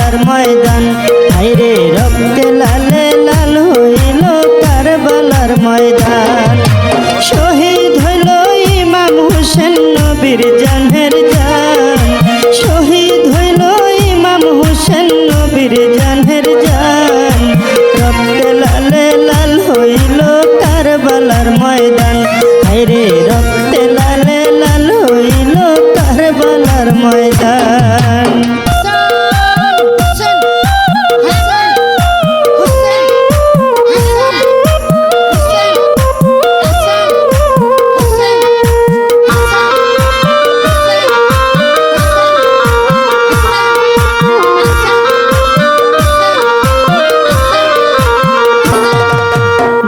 কারবালার ময়দান, হায়রে রক্তে লালে লাল হইল কারবালার ময়দান। শহীদ হইল ইমাম হোসেন নবীর জানের জান, শহীদ হইল ইমাম হোসেন নবীর জানের জান। রক্তে লালে লাল হইল কারবালার ময়দান, হায়রে রক্তে লালে লাল হইল কারবালার ময়দান।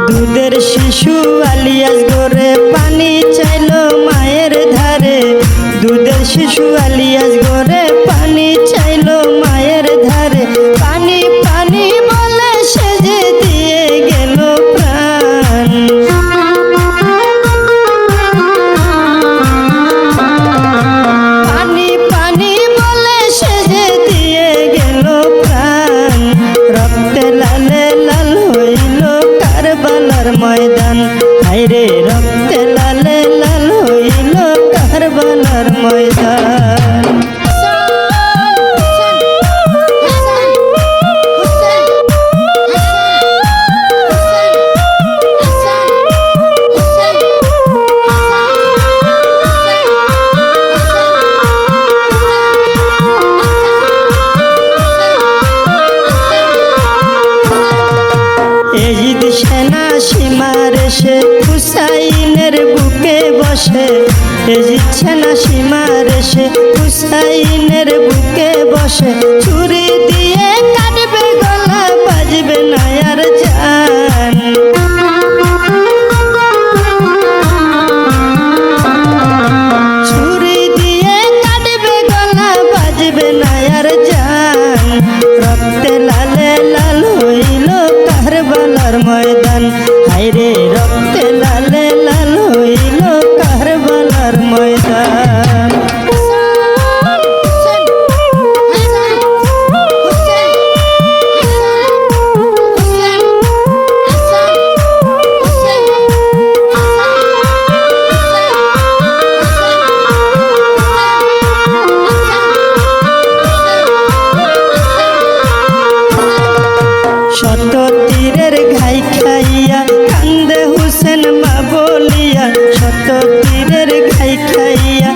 দুধের শিশু আলিয়াস গোরে পানি চাইল মায়ের ধারে, দুধের শিশু আলিয়াস গোরে পানি চাইল মায়ের ধারে। পানি পানি বলে সে যে দিয়ে গেল প্রাণ, পানি পানি বলে সে যে দিয়ে গেল প্রাণ। রক্তে লালে লাল হইল কারবালার ময়দান, হায়রে রক্তে লালে লাল হইল কারবালার ময়দান। এজিদ সেনা সীমার এসে হুসাইনের বুকে বসে, এজিদ সেনা সীমার এসে হুসাইনের বুকে বসে। ছুরি দিয়ে কাটবে গলা বাজবে না আর জান, ছুরি দিয়ে কাটবে গলা বাজবে না আর জান। রক্তে লালে লাল হইল কারবালার ময়দান, হায়রে রক্তে লালে লাল হইল কারবালার ময়দান। শত তীরের ঘাই খাইয়া কান্দে হুসেন মা বলিয়া, শত তীরের ঘাই খাইয়া